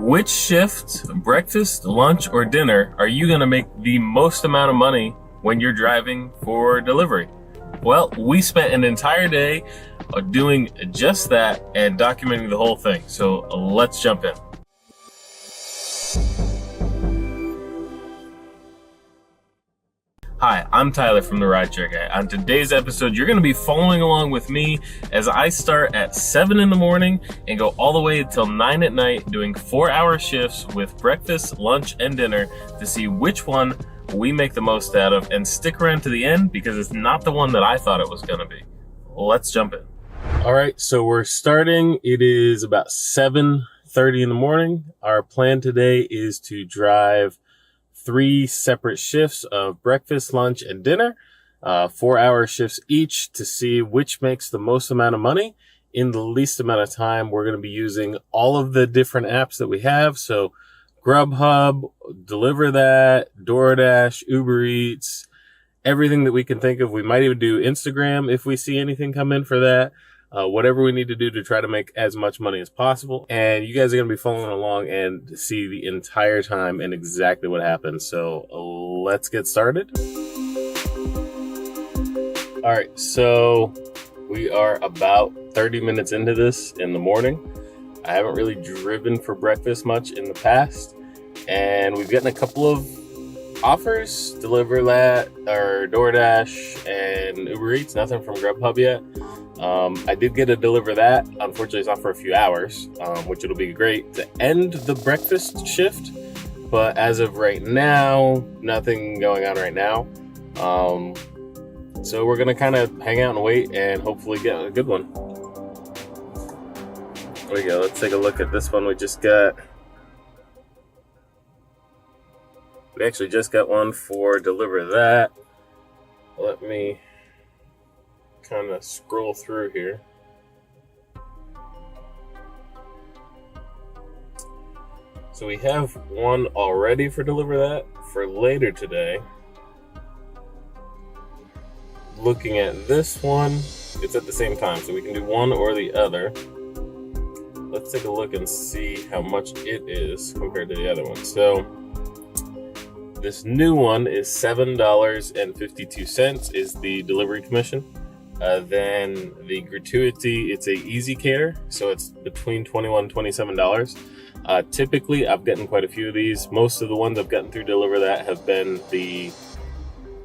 Which shift, breakfast, lunch, or dinner, are you gonna make the most amount of money when you're driving for delivery? Well, we spent an entire day doing just that and documenting the whole thing. So let's jump in. Hi, I'm Tyler from the RideShare Guy. On today's episode, you're going to be following along with me as I start at 7 in the morning and go all the way until 9 at night doing 4-hour shifts with breakfast, lunch, and dinner to see which one we make the most out of, and stick around to the end because it's not the one that I thought it was going to be. Let's jump in. All right, so we're starting. It is about 7:30 in the morning. Our plan today is to drive 3 separate shifts of breakfast, lunch, and dinner, 4-hour shifts each to see which makes the most amount of money in the least amount of time. We're going to be using all of the different apps that we have. So Grubhub, Deliver That, Doordash, Uber Eats, everything that we can think of. We might even do Instagram if we see anything come in for that. Whatever we need to do to try to make as much money as possible. And you guys are going to be following along and see the entire time and exactly what happens. So let's get started. All right, so we are about 30 minutes into this in the morning. I haven't really driven for breakfast much in the past, and we've gotten a couple of offers, Deliver That or DoorDash and Uber Eats, nothing from Grubhub yet. I did get a Deliver That. Unfortunately, it's not for a few hours, which it'll be great to end the breakfast shift. But as of right now, nothing going on right now. So we're going to kind of hang out and wait and hopefully get a good one. There we go. Let's take a look at this one we just got. We actually just got one for Deliver That. Let me kind of scroll through here. So we have one already for Deliver That for later today. Looking at this one, it's at the same time, so we can do one or the other. Let's take a look and see how much it is compared to the other one. So this new one is $7.52 is the delivery commission. Then the gratuity, it's a easy cater, so it's between $21 and $27. Typically, I've gotten quite a few of these. Most of the ones I've gotten through Deliver That have been the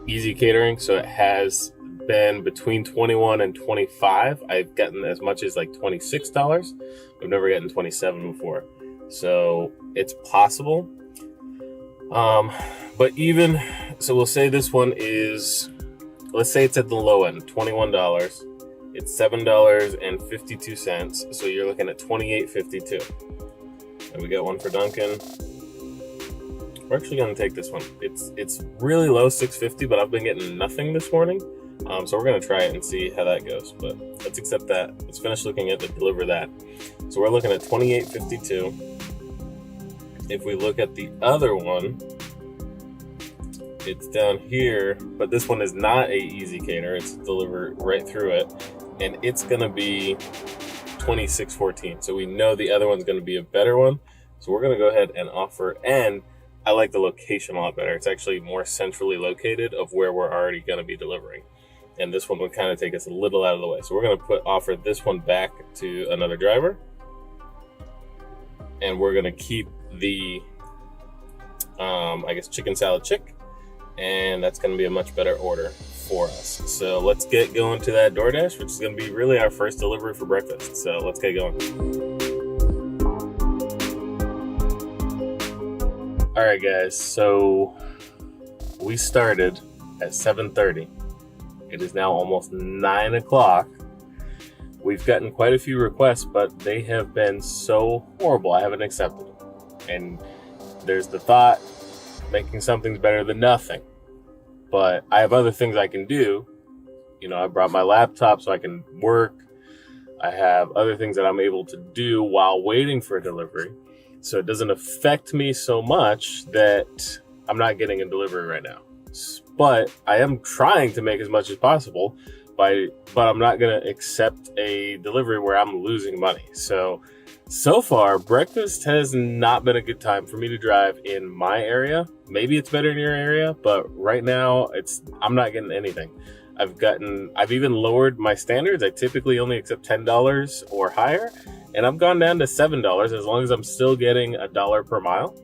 easy catering, so it has been between $21 and $25. I've gotten as much as like $26. I've never gotten $27 before, so it's possible. But even so, we'll say this one is, let's say it's at the low end, $21. It's $7.52. So you're looking at $28.52. And we got one for Duncan. We're actually going to take this one. It's really low, $6.50, but I've been getting nothing this morning. So we're going to try it and see how that goes. But let's accept that. Let's finish looking at the Deliver That. So we're looking at $28.52. If we look at the other one, it's down here, but this one is not a easy cater. It's delivered right through it, and it's going to be $26.14. So we know the other one's going to be a better one. So we're going to go ahead and offer, and I like the location a lot better. It's actually more centrally located of where we're already going to be delivering. And this one would kind of take us a little out of the way. So we're going to offer this one back to another driver. And we're going to keep the, chicken salad chick. And that's going to be a much better order for us. So let's get going to that DoorDash, which is going to be really our first delivery for breakfast. So let's get going. All right, guys. So we started at 7:30. It is now almost 9 o'clock. We've gotten quite a few requests, but they have been so horrible, I haven't accepted them. And there's the thought, making something's better than nothing. But I have other things I can do. You know, I brought my laptop so I can work. I have other things that I'm able to do while waiting for a delivery. So it doesn't affect me so much that I'm not getting a delivery right now. But I am trying to make as much as possible, but I'm not going to accept a delivery where I'm losing money. So So far, breakfast has not been a good time for me to drive in my area. Maybe it's better in your area, but right now I'm not getting anything. I've even lowered my standards. I typically only accept $10 or higher, and I've gone down to $7 as long as I'm still getting $1 per mile,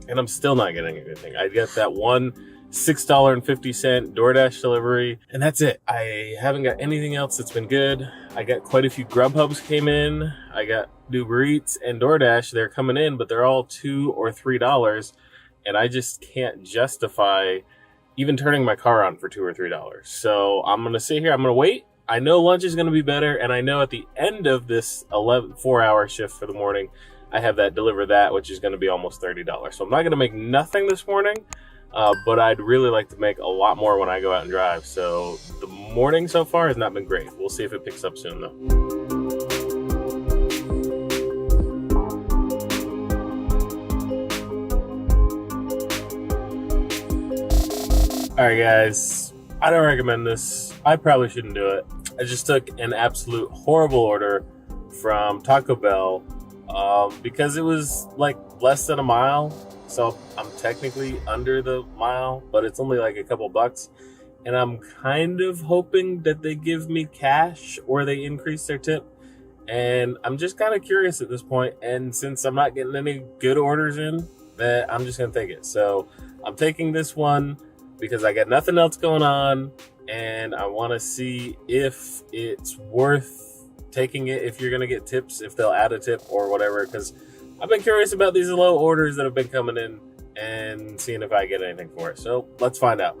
and I'm still not getting anything. I get that one $6.50 Doordash delivery, and that's it. I haven't got anything else that's been good. I got quite a few Grubhubs came in. I got Uber Eats and Doordash. They're coming in, but they're all $2 or $3, and I just can't justify even turning my car on for $2 or $3. So I'm gonna sit here. I'm gonna wait. I know lunch is gonna be better, and I know at the end of this 4-hour shift for the morning, I have that deliver that, which is gonna be almost $30. So I'm not gonna make nothing this morning. But I'd really like to make a lot more when I go out and drive. So the morning so far has not been great. We'll see if it picks up soon though. All right, guys, I don't recommend this. I probably shouldn't do it. I just took an absolute horrible order from Taco Bell because it was like less than a mile. So I'm technically under the mile, but it's only like a couple bucks. And I'm kind of hoping that they give me cash or they increase their tip. And I'm just kind of curious at this point. And since I'm not getting any good orders in, that I'm just going to take it. So I'm taking this one because I got nothing else going on. And I want to see if it's worth taking it, if you're going to get tips, if they'll add a tip or whatever. Because I've been curious about these low orders that have been coming in and seeing if I get anything for it. So let's find out.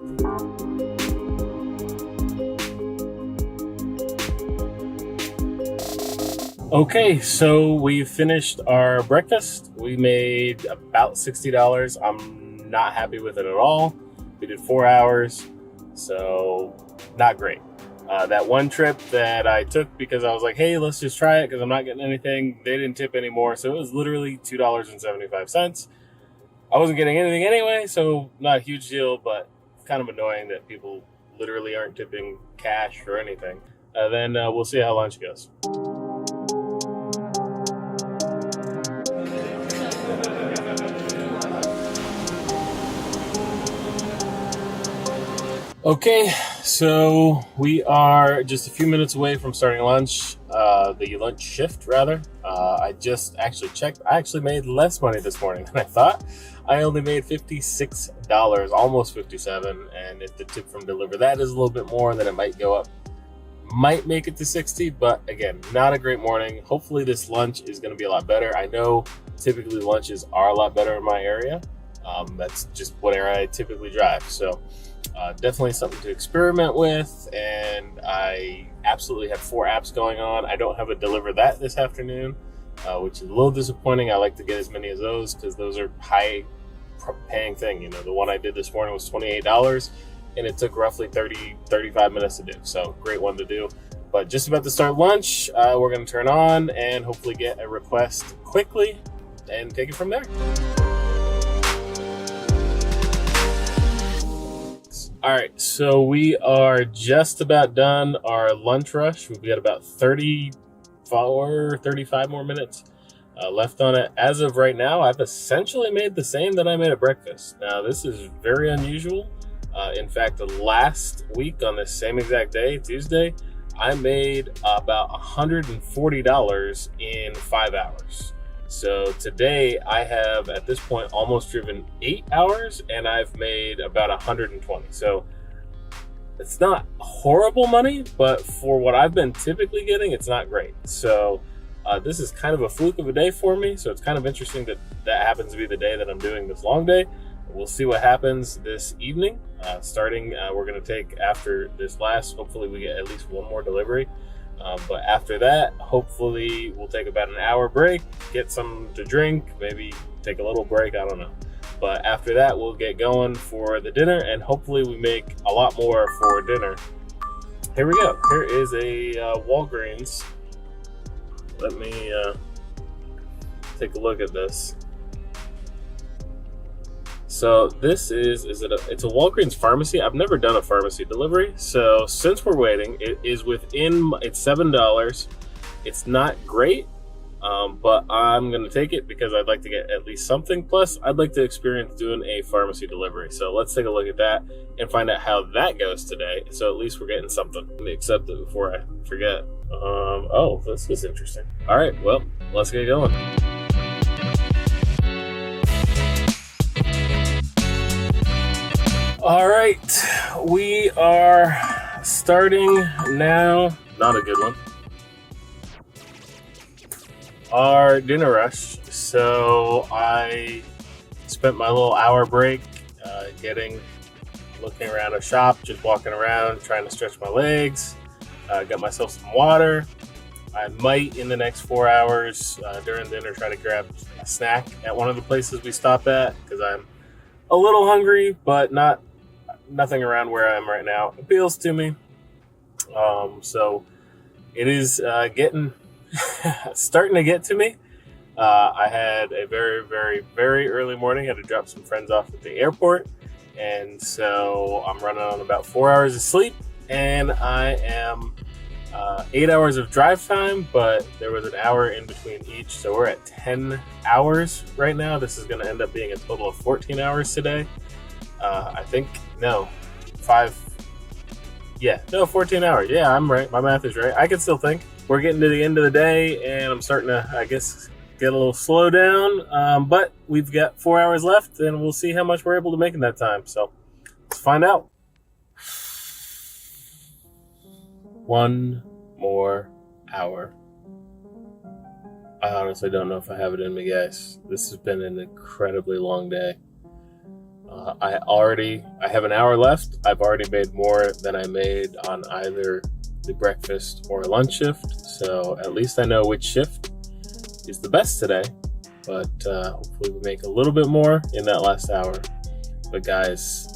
Okay, so we finished our breakfast. We made about $60. I'm not happy with it at all. We did 4 hours, so not great. That one trip that I took because I was like, hey, let's just try it because I'm not getting anything. They didn't tip anymore. So it was literally $2.75. I wasn't getting anything anyway, so not a huge deal, but kind of annoying that people literally aren't tipping cash or anything. Then we'll see how lunch goes. Okay, so we are just a few minutes away from starting lunch, the lunch shift rather. I just actually checked. I actually made less money this morning than I thought. I only made $56, almost $57, and if the tip from deliver that is a little bit more, then it might go up. Might make it to 60, but again, not a great morning. Hopefully this lunch is going to be a lot better. I know typically lunches are a lot better in my area. That's just where I typically drive. So definitely something to experiment with, and I absolutely have 4 apps going on. I don't have a deliver that this afternoon, which is a little disappointing. I like to get as many as those because those are high paying thing. You know, the one I did this morning was $28 and it took roughly 35 minutes to do. So great one to do. But just about to start lunch, we're going to turn on and hopefully get a request quickly and take it from there. All right, so we are just about done our lunch rush. We've got about 35 more minutes left on it. As of right now, I've essentially made the same that I made at breakfast. Now, this is very unusual. In fact, last week on this same exact day, Tuesday, I made about $140 in 5 hours. So today I have at this point almost driven 8 hours and I've made about 120. So it's not horrible money, but for what I've been typically getting, it's not great. So this is kind of a fluke of a day for me. So it's kind of interesting that that happens to be the day that I'm doing this long day. We'll see what happens this evening. Starting, we're going to take after this last, hopefully we get at least one more delivery. But after that, hopefully we'll take about an hour break, get some to drink, maybe take a little break, I don't know. But after that, we'll get going for the dinner and hopefully we make a lot more for dinner. Here we go. Here is a Walgreens. Let me take a look at this. So this it's a Walgreens pharmacy. I've never done a pharmacy delivery. So since we're waiting, it's $7. It's not great, But I'm going to take it because I'd like to get at least something. Plus, I'd like to experience doing a pharmacy delivery. So let's take a look at that and find out how that goes today. So at least we're getting something. Let me accept it before I forget. Oh, this is interesting. All right, well, let's get going. All right, we are starting now. Not a good one. Our dinner rush. So I spent my little hour break looking around a shop, just walking around, trying to stretch my legs. Got myself some water. I might, in the next 4 hours during dinner, try to grab a snack at one of the places we stop at because I'm a little hungry, but nothing around where I am right now appeals to me. So it is starting to get to me. I had a very, very, very early morning. I had to drop some friends off at the airport. And so I'm running on about 4 hours of sleep. And I am 8 hours of drive time, but there was an hour in between each. So we're at 10 hours right now. This is going to end up being a total of 14 hours today. 14 hours. Yeah, I'm right. My math is right. I can still think. We're getting to the end of the day, and I'm starting to, I guess, get a little slow down. But we've got 4 hours left, and we'll see how much we're able to make in that time. So let's find out. One more hour. I honestly don't know if I have it in me, guys. This has been an incredibly long day. I have an hour left. I've already made more than I made on either the breakfast or lunch shift. So at least I know which shift is the best today. But hopefully we make a little bit more in that last hour. But guys,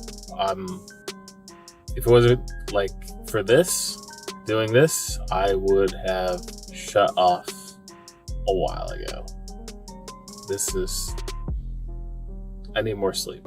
if it wasn't like for doing this, I would have shut off a while ago. I need more sleep.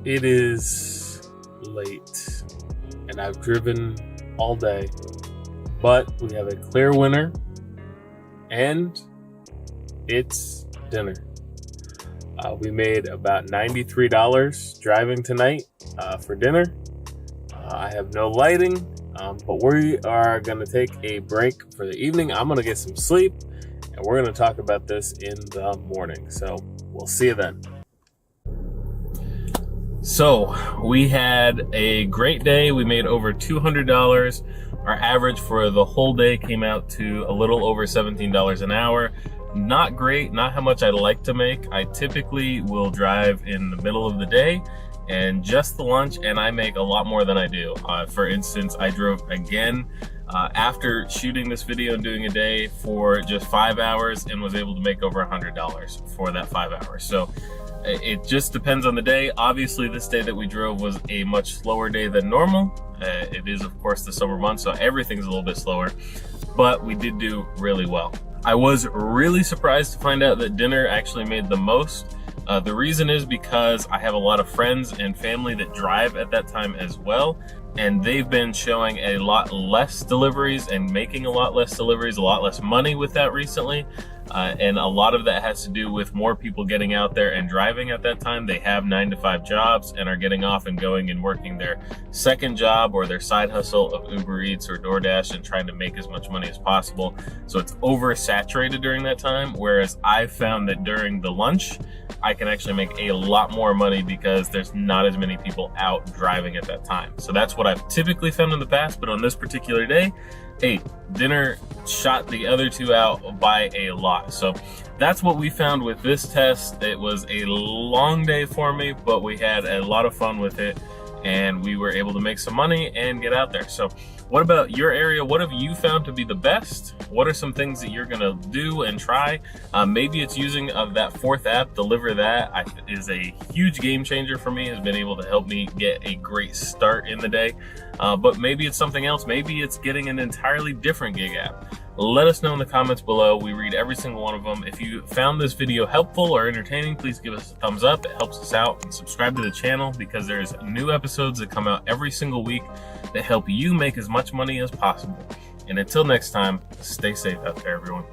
It is late, and I've driven all day, but we have a clear winner, and it's dinner. We made about $93 driving tonight for dinner. I have no lighting, but we are going to take a break for the evening. I'm going to get some sleep, and we're going to talk about this in the morning. So we'll see you then. So we had a great day. We made over $200. Our average for the whole day came out to a little over $17 an hour. Not great, not how much I'd like to make. I typically will drive in the middle of the day and just the lunch, and I make a lot more than I do. For instance, I drove again after shooting this video and doing a day for just 5 hours and was able to make over $100 for that 5 hours. So it just depends on the day. Obviously, this day that we drove was a much slower day than normal. It is, of course, the summer month, so everything's a little bit slower, but we did do really well. I was really surprised to find out that dinner actually made the most. The reason is because I have a lot of friends and family that drive at that time as well, and they've been showing a lot less deliveries and making a lot less deliveries, a lot less money with that recently. And a lot of that has to do with more people getting out there and driving at that time. They have 9-to-5 jobs and are getting off and going and working their second job or their side hustle of Uber Eats or Doordash and trying to make as much money as possible. So it's oversaturated during that time. Whereas I've found that during the lunch, I can actually make a lot more money because there's not as many people out driving at that time. So that's what I've typically found in the past. But on this particular day, hey, dinner shot the other two out by a lot. So that's what we found with this test. It was a long day for me, but we had a lot of fun with it. and we were able to make some money and get out there. So what about your area? What have you found to be the best? What are some things that you're gonna do and try? Maybe it's using that fourth app, Deliver That, is a huge game changer for me, has been able to help me get a great start in the day. But maybe it's something else. Maybe it's getting an entirely different gig app. Let us know in the comments below. We read every single one of them. If you found this video helpful or entertaining, please give us a thumbs up. It helps us out, and subscribe to the channel because there's new episodes that come out every single week that help you make as much money as possible. And until next time, stay safe out there, everyone.